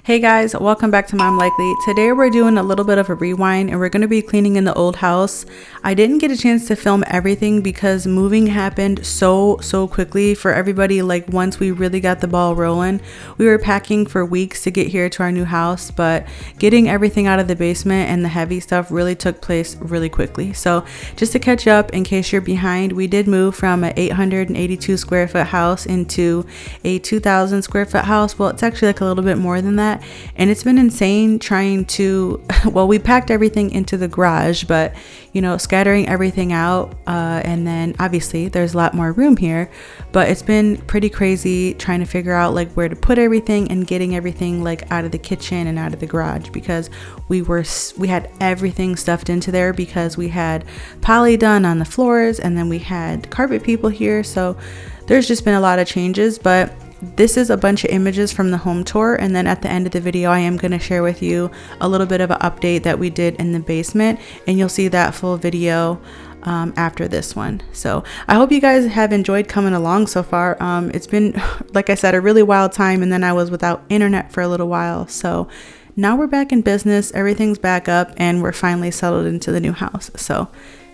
Hey guys, welcome back to Mom Likely. Today we're doing a little bit of a rewind and we're going to be cleaning in the old house. I didn't get a chance to film everything because moving happened so quickly for everybody. Like once we really got the ball rolling, we were packing for weeks to get here to our new house, but getting everything out of the basement and the heavy stuff really took place really quickly. So just to catch up in case you're behind, we did move from an 882 square foot house into a 2,000 square foot house. Well, it's actually like a little bit more than that. And it's been insane trying to, well, we packed everything into the garage, but you know, scattering everything out. And then obviously there's a lot more room here, but it's been pretty crazy trying to figure out like where to put everything and getting everything like out of the kitchen and out of the garage, because we had everything stuffed into there because we had poly done on the floors and then we had carpet people here. So there's just been a lot of changes, but this is a bunch of images from the home tour, and then at the end of the video I am going to share with you a little bit of an update that we did in the basement, and you'll see that full video after this one. So I hope you guys have enjoyed coming along so far. It's been, like I said, a really wild time, and then I was without internet for a little while. So now we're back in business, everything's back up, and we're finally settled into the new house. So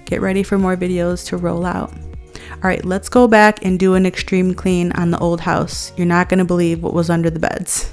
get ready for more videos to roll out. All right, let's go back and do an extreme clean on the old house. You're not going to believe what was under the beds.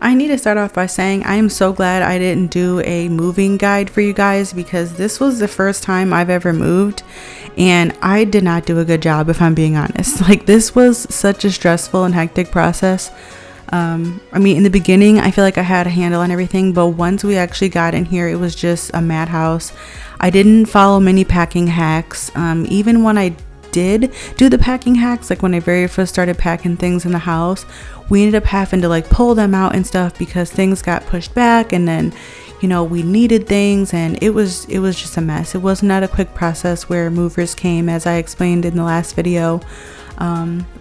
I need to start off by saying I am so glad I didn't do a moving guide for you guys, because this was the first time I've ever moved and I did not do a good job, if I'm being honest. Like, this was such a stressful and hectic process. I mean, in the beginning I feel like I had a handle on everything, but once we actually got in here it was just a madhouse. I didn't follow many packing hacks. Even when I did do the packing hacks, like when I very first started packing things in the house, we ended up having to like pull them out and stuff because things got pushed back, and then, you know, we needed things, and it was just a mess. It was not a quick process where movers came, as I explained in the last video.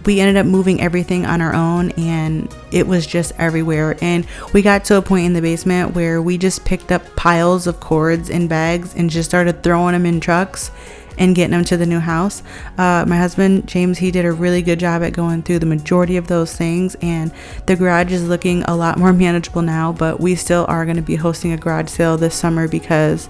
We ended up moving everything on our own, and it was just everywhere. And we got to a point in the basement where we just picked up piles of cords and bags and just started throwing them in trucks and getting them to the new house. My husband James, he did a really good job at going through the majority of those things, and the garage is looking a lot more manageable now. But we still are going to be hosting a garage sale this summer because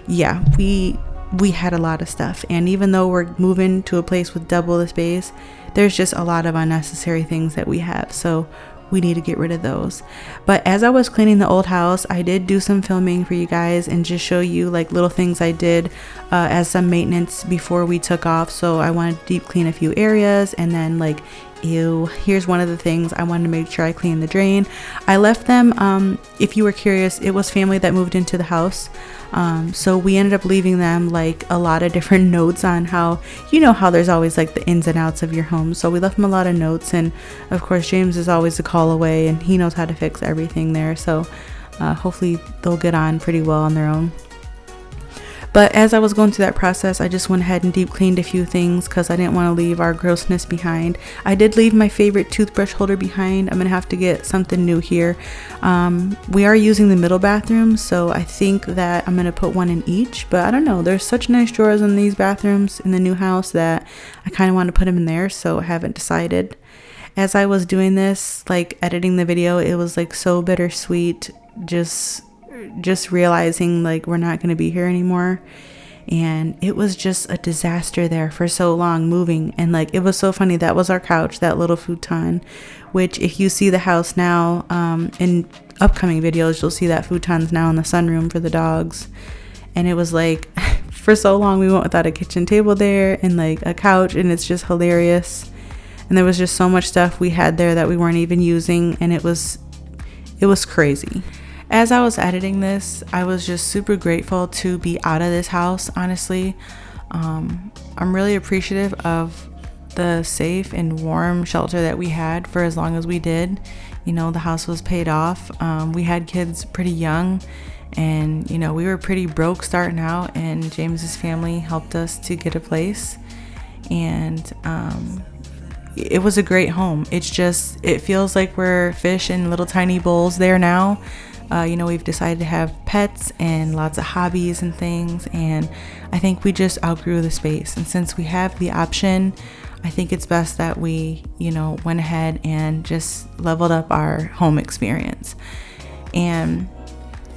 yeah, we had a lot of stuff, and even though we're moving to a place with double the space, there's just a lot of unnecessary things that we have, so we need to get rid of those. But as I was cleaning the old house, I did do some filming for you guys and just show you like little things I did as some maintenance before we took off. So I wanted to deep clean a few areas, and then like, here's one of the things I wanted to make sure I cleaned the drain. I left them, if you were curious, it was family that moved into the house, so we ended up leaving them like a lot of different notes on how, you know how there's always like the ins and outs of your home. So we left them a lot of notes, and of course James is always a call away and he knows how to fix everything there, so hopefully they'll get on pretty well on their own. But as I was going through that process, I just went ahead and deep cleaned a few things because I didn't want to leave our grossness behind. I did leave my favorite toothbrush holder behind. I'm going to have to get something new here. We are using the middle bathroom, so I think that I'm going to put one in each. But I don't know. There's such nice drawers in these bathrooms in the new house that I kind of want to put them in there, so I haven't decided. As I was doing this, like editing the video, it was like so bittersweet, just realizing like we're not going to be here anymore. And it was just a disaster there for so long moving. And like, it was so funny, that was our couch, that little futon, which if you see the house now, in upcoming videos you'll see that futon's now in the sunroom for the dogs. And it was like for so long we went without a kitchen table there and like a couch, and it's just hilarious. And there was just so much stuff we had there that we weren't even using, and it was It was crazy. As I was editing this, I was just super grateful to be out of this house, honestly. I'm really appreciative of the safe and warm shelter that we had for as long as we did. You know, the house was paid off. We had kids pretty young, and you know, we were pretty broke starting out, and James's family helped us to get a place. And it was a great home. It feels like we're fish in little tiny bowls there now. You know, we've decided to have pets and lots of hobbies and things, and I think we just outgrew the space. And since we have the option, I think it's best that we, you know, went ahead and just leveled up our home experience. And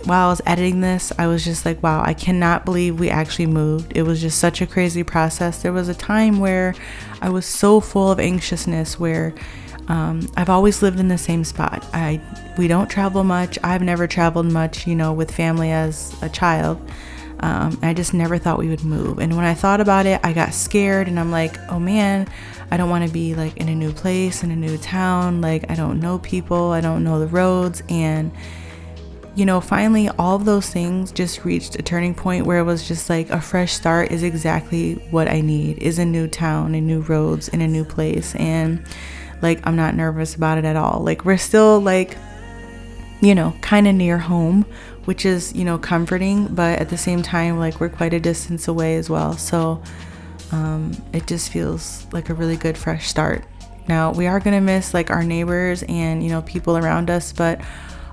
while I was editing this, I was just like, wow, I cannot believe we actually moved. It was just such a crazy process. There was a time where I was so full of anxiousness, where I've always lived in the same spot. We don't travel much. I've never traveled much, you know, with family as a child. I just never thought we would move. And when I thought about it, I got scared, and I'm like, oh man, I don't want to be like in a new place, in a new town. Like, I don't know people, I don't know the roads. And you know, finally all of those things just reached a turning point where it was just like a fresh start is exactly what I need, is a new town and new roads in a new place. And like, I'm not nervous about it at all. Like, we're still like, you know, kind of near home, which is, you know, comforting, but at the same time, like, we're quite a distance away as well. So it just feels like a really good fresh start. Now, we are gonna miss like our neighbors and, you know, people around us, but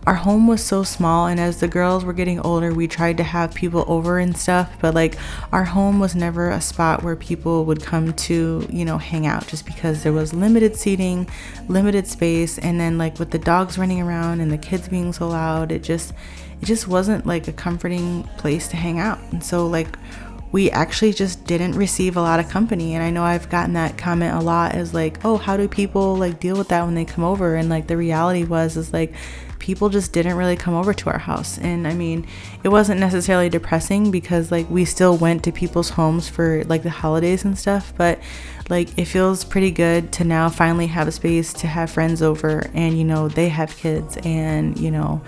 our home was so small, and as the girls were getting older, we tried to have people over and stuff, but like, our home was never a spot where people would come to, you know, hang out, just because there was limited seating, limited space. And then like with the dogs running around and the kids being so loud, it just wasn't like a comforting place to hang out. And so like, we actually just didn't receive a lot of company. And I know I've gotten that comment a lot, as like, oh, how do people like deal with that when they come over? And like, the reality is like, people just didn't really come over to our house. And I mean, it wasn't necessarily depressing, because like, we still went to people's homes for like the holidays and stuff, but like, it feels pretty good to now finally have a space to have friends over, and you know, they have kids, and you know,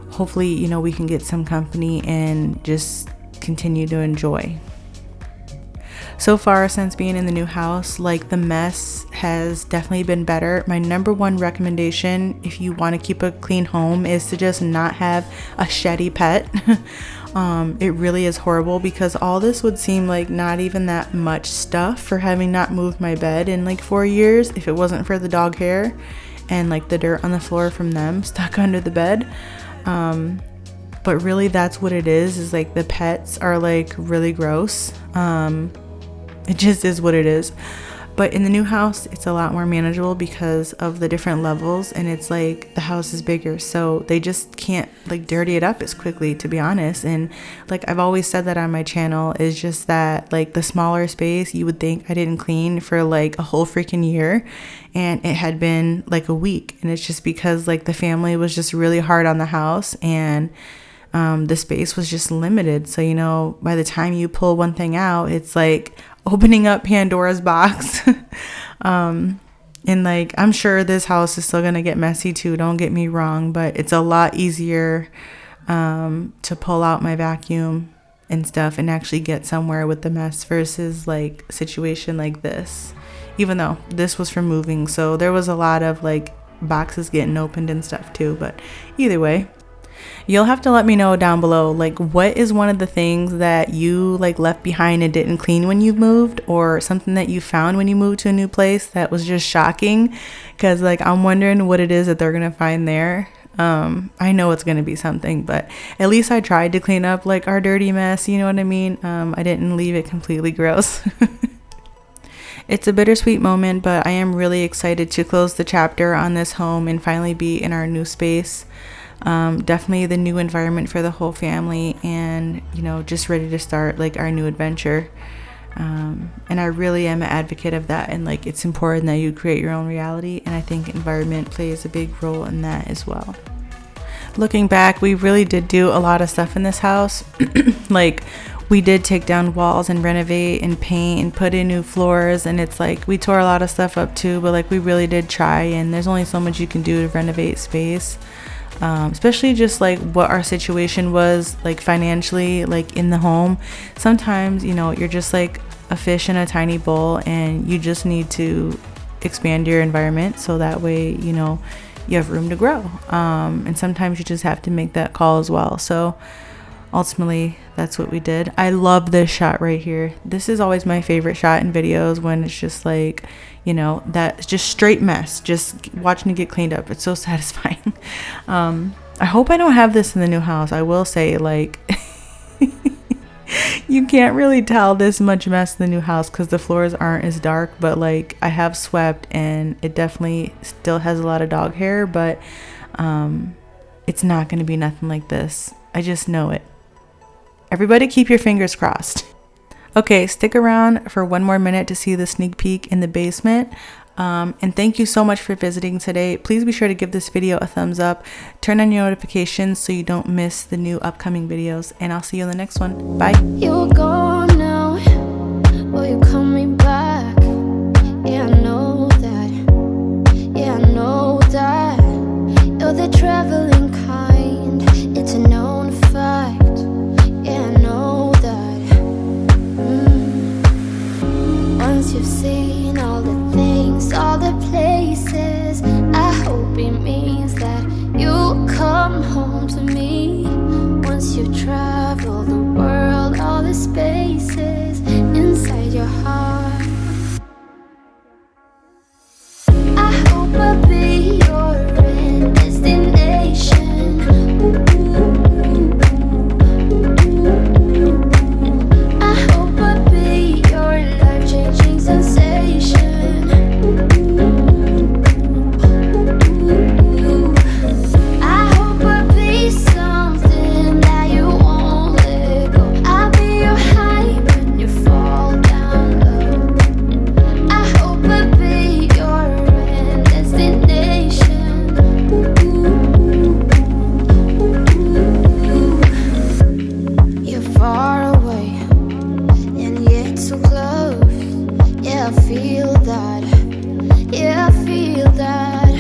hopefully, you know, we can get some company and just continue to enjoy. So far, since being in the new house, like, the mess has definitely been better. My number one recommendation, if you want to keep a clean home, is to just not have a sheddy pet. It really is horrible, because all this would seem like not even that much stuff for having not moved my bed in like 4 years, if it wasn't for the dog hair and like the dirt on the floor from them stuck under the bed. But really, that's what it is like, the pets are like really gross. It just is what it is. But in the new house, it's a lot more manageable because of the different levels, and it's like, the house is bigger, so they just can't like dirty it up as quickly, to be honest. And like, I've always said that on my channel, is just that like, the smaller space, you would think I didn't clean for like a whole freaking year, and it had been like a week. And it's just because like, the family was just really hard on the house, and the space was just limited. So, you know, by the time you pull one thing out, it's like opening up Pandora's box. And like, I'm sure this house is still gonna get messy too, don't get me wrong, but it's a lot easier to pull out my vacuum and stuff and actually get somewhere with the mess, versus like a situation like this. Even though this was for moving, so there was a lot of like boxes getting opened and stuff too. But either way, you'll have to let me know down below, like, what is one of the things that you like left behind and didn't clean when you moved, or something that you found when you moved to a new place that was just shocking, because like, I'm wondering what it is that they're gonna find there. I know it's gonna be something, but at least I tried to clean up like our dirty mess, you know what I mean? I didn't leave it completely gross. It's a bittersweet moment, but I am really excited to close the chapter on this home and finally be in our new space. Definitely the new environment for the whole family, and you know, just ready to start like our new adventure. And I really am an advocate of that, and like, it's important that you create your own reality, and I think environment plays a big role in that as well. Looking back, we really did do a lot of stuff in this house. Like, we did take down walls and renovate and paint and put in new floors, and it's like, we tore a lot of stuff up too, but like, we really did try, and there's only so much you can do to renovate space. especially just like what our situation was like financially, like in the home. Sometimes, you know, you're just like a fish in a tiny bowl, and you just need to expand your environment so that way, you know, you have room to grow. And sometimes you just have to make that call as well. So ultimately, that's what we did. I love this shot right here. This is always my favorite shot in videos, when it's just like, you know, that just straight mess, just watching it get cleaned up. It's so satisfying. I hope I don't have this in the new house. I will say, like, you can't really tell this much mess in the new house because the floors aren't as dark, but like I have swept, and it definitely still has a lot of dog hair, but it's not going to be nothing like this. I just know it. Everybody keep your fingers crossed. Okay, stick around for one more minute to see the sneak peek in the basement. And thank you so much for visiting today. Please be sure to give this video a thumbs up, turn on your notifications so you don't miss the new upcoming videos, and I'll see you in the next one. Bye. You're gone now, will you coming back? Yeah, I know that. Yeah, I know that. You're the traveling kind, it's a known fact. Yeah, I know that. Once you've seen all the things, all the places, I hope it means that you'll come home to me. Once you travel the world, all the spaces inside your heart, I hope I'll be your end destination. I hope I'll be your life-changing sensation. I hope I'll be something that you won't let go. I'll be your high when you fall down low. I hope I'll be your end destination. You're far away and yet so close. Yeah, I feel that. Yeah, I feel that.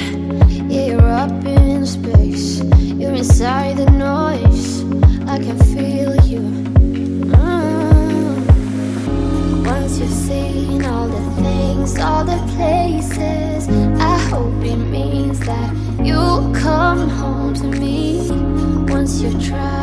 Yeah, you're up in space. You're inside the noise. I can feel you. Once you've seen all the things, all the places, I hope it means that you'll come home to me. Once you've tried